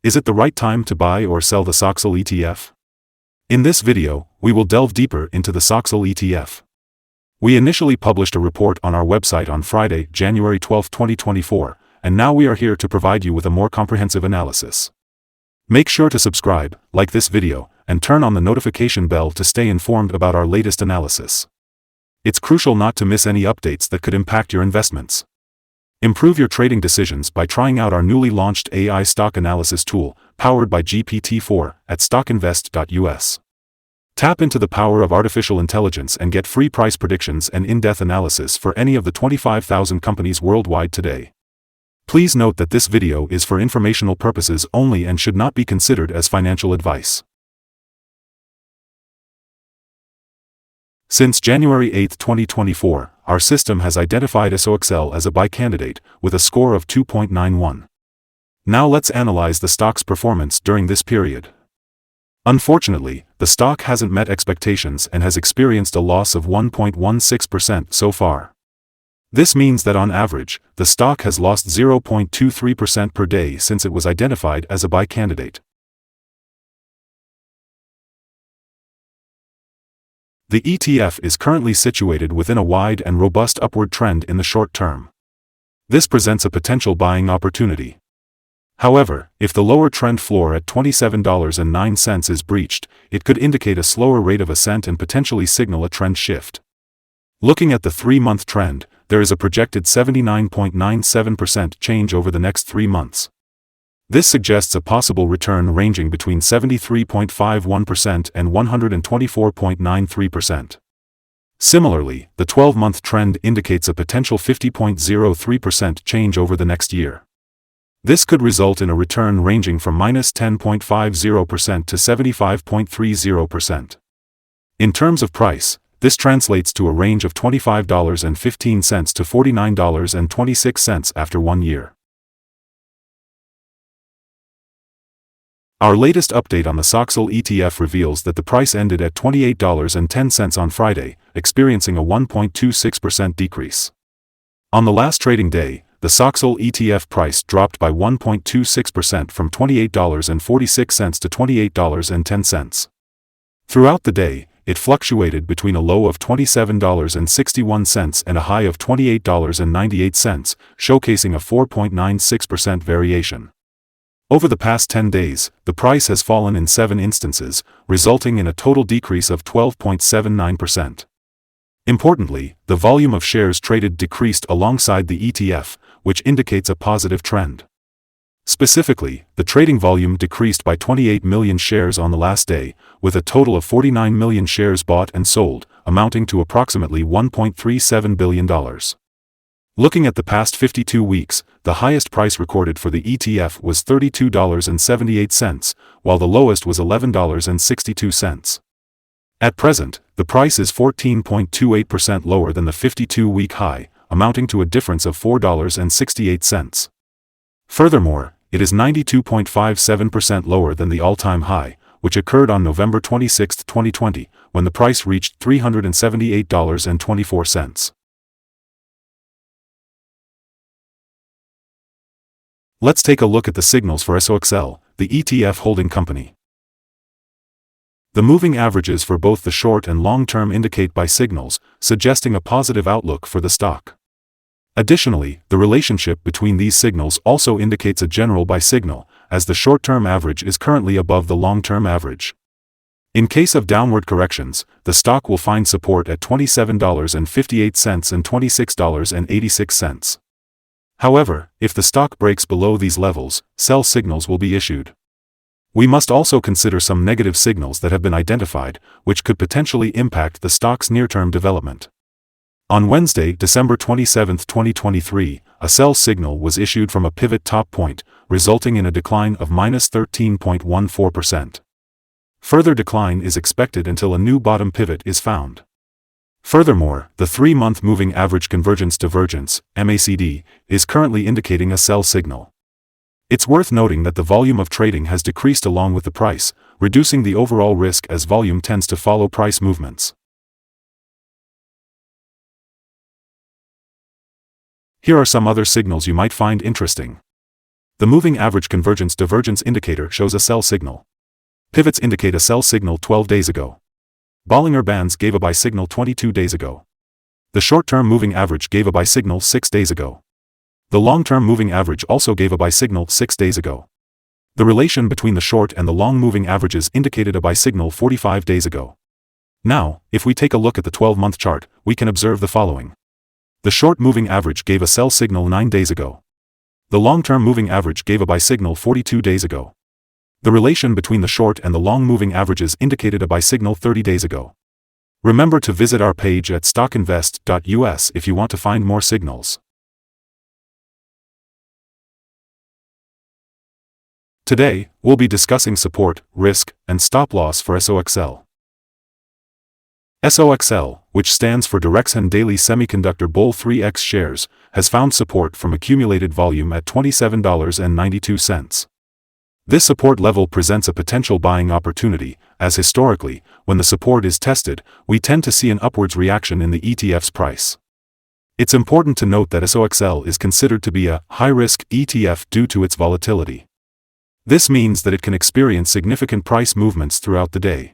Is it the right time to buy or sell the SOXL ETF? In this video, we will delve deeper into the SOXL ETF. We initially published a report on our website on Friday, January 12, 2024, and now we are here to provide you with a more comprehensive analysis. Make sure to subscribe, like this video, and turn on the notification bell to stay informed about our latest analysis. It's crucial not to miss any updates that could impact your investments. Improve your trading decisions by trying out our newly launched AI stock analysis tool, powered by GPT-4, at StockInvest.us. Tap into the power of artificial intelligence and get free price predictions and in-depth analysis for any of the 25,000 companies worldwide today. Please note that this video is for informational purposes only and should not be considered as financial advice. Since January 8, 2024, our system has identified SOXL as a buy candidate, with a score of 2.91. Now let's analyze the stock's performance during this period. Unfortunately, the stock hasn't met expectations and has experienced a loss of 1.16% so far. This means that on average, the stock has lost 0.23% per day since it was identified as a buy candidate. The ETF is currently situated within a wide and robust upward trend in the short term. This presents a potential buying opportunity. However, if the lower trend floor at $27.09 is breached, it could indicate a slower rate of ascent and potentially signal a trend shift. Looking at the 3-month trend, there is a projected 79.97% change over the next 3 months. This suggests a possible return ranging between 73.51% and 124.93%. Similarly, the 12-month trend indicates a potential 50.03% change over the next year. This could result in a return ranging from -10.50% to 75.30%. In terms of price, this translates to a range of $25.15 to $49.26 after 1 year. Our latest update on the SOXL ETF reveals that the price ended at $28.10 on Friday, experiencing a 1.26% decrease. On the last trading day, the SOXL ETF price dropped by 1.26% from $28.46 to $28.10. Throughout the day, it fluctuated between a low of $27.61 and a high of $28.98, showcasing a 4.96% variation. Over the past 10 days, the price has fallen in 7 instances, resulting in a total decrease of 12.79%. Importantly, the volume of shares traded decreased alongside the ETF, which indicates a positive trend. Specifically, the trading volume decreased by 28 million shares on the last day, with a total of 49 million shares bought and sold, amounting to approximately $1.37 billion. Looking at the past 52 weeks, the highest price recorded for the ETF was $32.78, while the lowest was $11.62. At present, the price is 14.28% lower than the 52-week high, amounting to a difference of $4.68. Furthermore, it is 92.57% lower than the all-time high, which occurred on November 26, 2020, when the price reached $378.24. Let's take a look at the signals for SOXL, the ETF holding company. The moving averages for both the short and long term indicate buy signals, suggesting a positive outlook for the stock. Additionally, the relationship between these signals also indicates a general buy signal, as the short-term average is currently above the long-term average. In case of downward corrections, the stock will find support at $27.58 and $26.86. However, if the stock breaks below these levels, sell signals will be issued. We must also consider some negative signals that have been identified, which could potentially impact the stock's near-term development. On Wednesday, December 27, 2023, a sell signal was issued from a pivot top point, resulting in a decline of -13.14%. Further decline is expected until a new bottom pivot is found. Furthermore, the 3-month moving average convergence divergence, MACD, is currently indicating a sell signal. It's worth noting that the volume of trading has decreased along with the price, reducing the overall risk as volume tends to follow price movements. Here are some other signals you might find interesting. The moving average convergence divergence indicator shows a sell signal. Pivots indicate a sell signal 12 days ago. Bollinger Bands gave a buy signal 22 days ago. The short-term moving average gave a buy signal 6 days ago. The long-term moving average also gave a buy signal 6 days ago. The relation between the short and the long moving averages indicated a buy signal 45 days ago. Now, if we take a look at the 12-month chart, we can observe the following. The short moving average gave a sell signal 9 days ago. The long-term moving average gave a buy signal 42 days ago. The relation between the short and the long moving averages indicated a buy signal 30 days ago. Remember to visit our page at StockInvest.us if you want to find more signals. Today, we'll be discussing support, risk, and stop loss for SOXL. SOXL, which stands for Direxon Daily Semiconductor Bull 3X shares, has found support from accumulated volume at $27.92. This support level presents a potential buying opportunity, as historically, when the support is tested, we tend to see an upwards reaction in the ETF's price. It's important to note that SOXL is considered to be a high-risk ETF due to its volatility. This means that it can experience significant price movements throughout the day.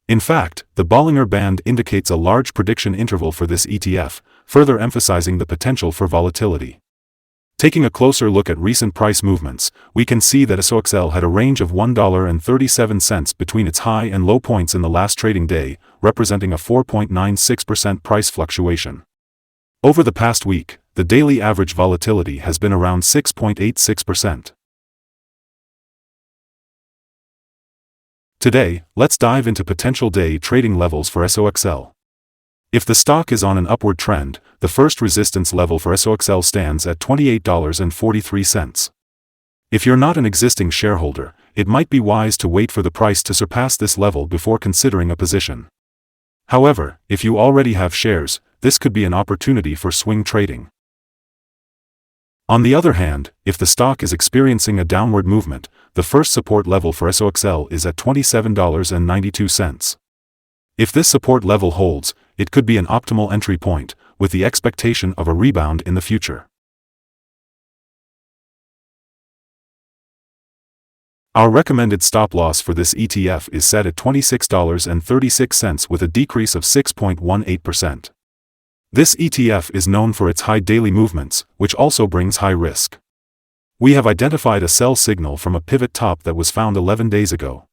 In fact, the Bollinger Band indicates a large prediction interval for this ETF, further emphasizing the potential for volatility. Taking a closer look at recent price movements, we can see that SOXL had a range of $1.37 between its high and low points in the last trading day, representing a 4.96% price fluctuation. Over the past week, the daily average volatility has been around 6.86%. Today, let's dive into potential day trading levels for SOXL. If the stock is on an upward trend, the first resistance level for SOXL stands at $28.43. If you're not an existing shareholder, it might be wise to wait for the price to surpass this level before considering a position. However, if you already have shares, this could be an opportunity for swing trading. On the other hand, if the stock is experiencing a downward movement, the first support level for SOXL is at $27.92. If this support level holds, it could be an optimal entry point, with the expectation of a rebound in the future. Our recommended stop loss for this ETF is set at $26.36 with a decrease of 6.18%. This ETF is known for its high daily movements, which also brings high risk. We have identified a sell signal from a pivot top that was found 11 days ago.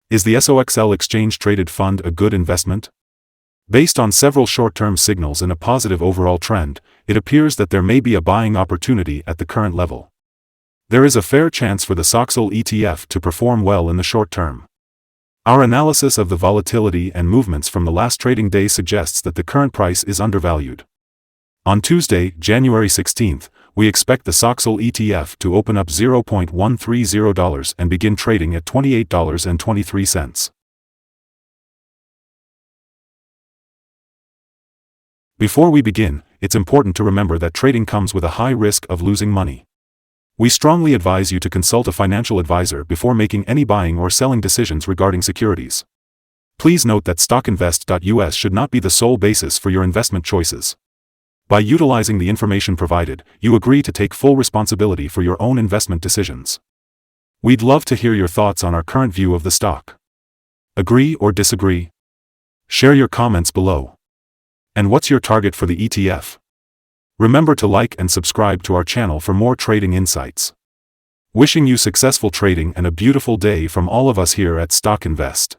Is the SOXL exchange-traded fund a good investment? Based on several short-term signals and a positive overall trend, it appears that there may be a buying opportunity at the current level. There is a fair chance for the SOXL ETF to perform well in the short term. Our analysis of the volatility and movements from the last trading day suggests that the current price is undervalued. On Tuesday, January 16th, we expect the SOXL ETF to open up $0.130 and begin trading at $28.23. Before we begin, it's important to remember that trading comes with a high risk of losing money. We strongly advise you to consult a financial advisor before making any buying or selling decisions regarding securities. Please note that StockInvest.us should not be the sole basis for your investment choices. By utilizing the information provided, you agree to take full responsibility for your own investment decisions. We'd love to hear your thoughts on our current view of the stock. Agree or disagree? Share your comments below. And what's your target for the ETF? Remember to like and subscribe to our channel for more trading insights. Wishing you successful trading and a beautiful day from all of us here at StockInvest.